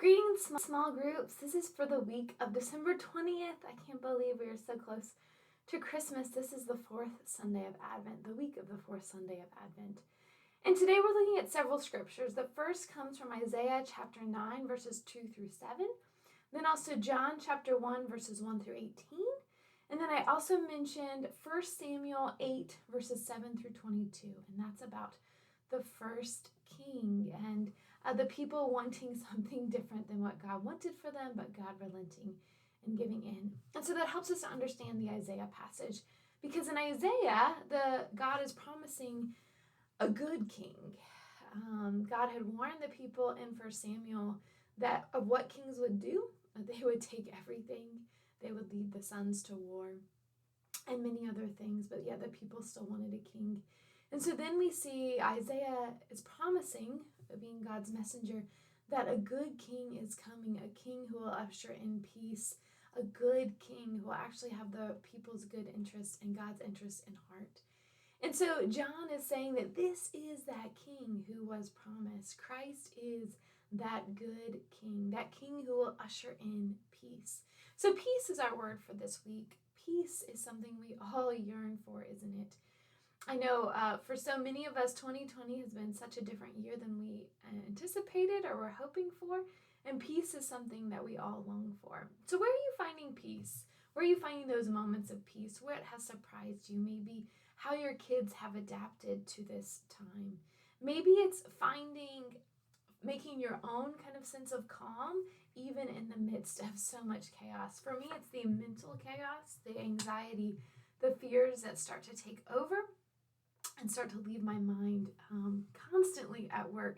Greetings, small groups. This is for the week of December 20th. I can't believe we are so close to Christmas. This is the fourth Sunday of Advent, the week of the fourth Sunday of Advent. And today we're looking at several scriptures. The first comes from Isaiah chapter 9, verses 2 through 7. Then also John chapter 1, verses 1 through 18. And then I also mentioned 1 Samuel 8, verses 7 through 22. And that's about the first king and the people wanting something different than what God wanted for them, but God relenting and giving in. And so that helps us to understand the Isaiah passage, because in Isaiah, God is promising a good king. God had warned the people in 1 Samuel that of what kings would do. They would take everything. They would lead the sons to war and many other things, but yet the people still wanted a king. And so then we see Isaiah is promising, being God's messenger, that a good king is coming, a king who will usher in peace, a good king who will actually have the people's good interest and God's interest in heart. And so John is saying that this is that king who was promised. Christ is that good king, that king who will usher in peace. So peace is our word for this week. Peace is something we all yearn for, isn't it? I know for so many of us, 2020 has been such a different year than we anticipated or were hoping for, and peace is something that we all long for. So where are you finding peace? Where are you finding those moments of peace? What has surprised you? Maybe how your kids have adapted to this time. Maybe it's making your own kind of sense of calm, even in the midst of so much chaos. For me, it's the mental chaos, the anxiety, the fears that start to take over and start to leave my mind constantly at work,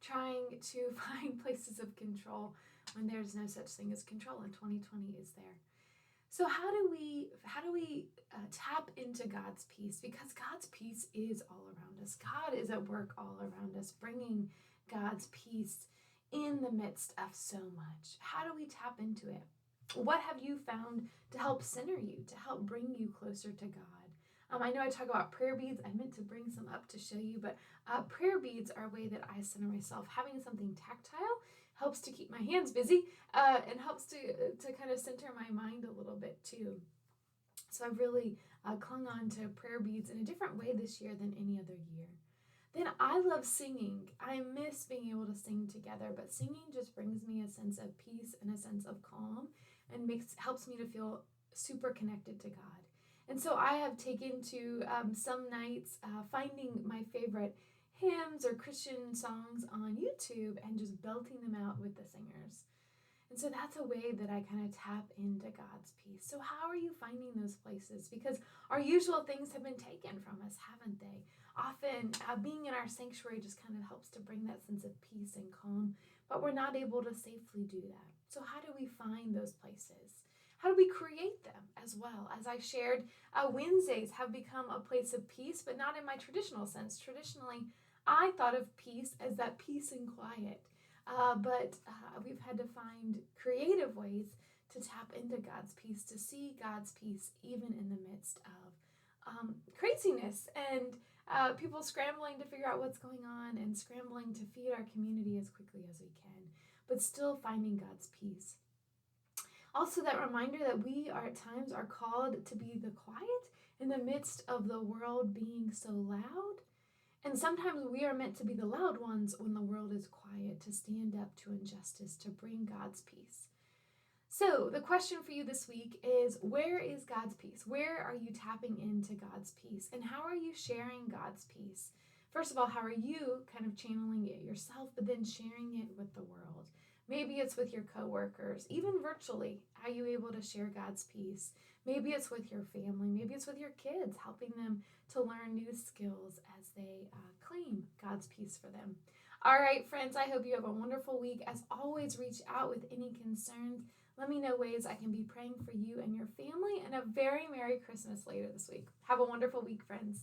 trying to find places of control when there's no such thing as control, and 2020 is there. So how do we tap into God's peace? Because God's peace is all around us. God is at work all around us, bringing God's peace in the midst of so much. How do we tap into it? What have you found to help center you, to help bring you closer to God? I know I talk about prayer beads. I meant to bring some up to show you, but prayer beads are a way that I center myself. Having something tactile helps to keep my hands busy and helps to kind of center my mind a little bit too. So I've really clung on to prayer beads in a different way this year than any other year. Then I love singing. I miss being able to sing together, but singing just brings me a sense of peace and a sense of calm and helps me to feel super connected to God. And so I have taken to some nights finding my favorite hymns or Christian songs on YouTube and just belting them out with the singers. And so that's a way that I kind of tap into God's peace. So how are you finding those places? Because our usual things have been taken from us, haven't they? Often being in our sanctuary just kind of helps to bring that sense of peace and calm, but we're not able to safely do that. So how do we find those places? How do we create them as well? As I shared, Wednesdays have become a place of peace, but not in my traditional sense. Traditionally, I thought of peace as that peace and quiet. But we've had to find creative ways to tap into God's peace, to see God's peace even in the midst of craziness and people scrambling to figure out what's going on and scrambling to feed our community as quickly as we can, but still finding God's peace. Also, that reminder that we at times are called to be the quiet in the midst of the world being so loud. And sometimes we are meant to be the loud ones when the world is quiet, to stand up to injustice, to bring God's peace. So the question for you this week is, where is God's peace? Where are you tapping into God's peace? And how are you sharing God's peace? First of all, how are you kind of channeling it yourself, but then sharing it with the world? Maybe it's with your coworkers, even virtually. Are you able to share God's peace? Maybe it's with your family. Maybe it's with your kids, helping them to learn new skills as they claim God's peace for them. All right, friends, I hope you have a wonderful week. As always, reach out with any concerns. Let me know ways I can be praying for you and your family, and a very Merry Christmas later this week. Have a wonderful week, friends.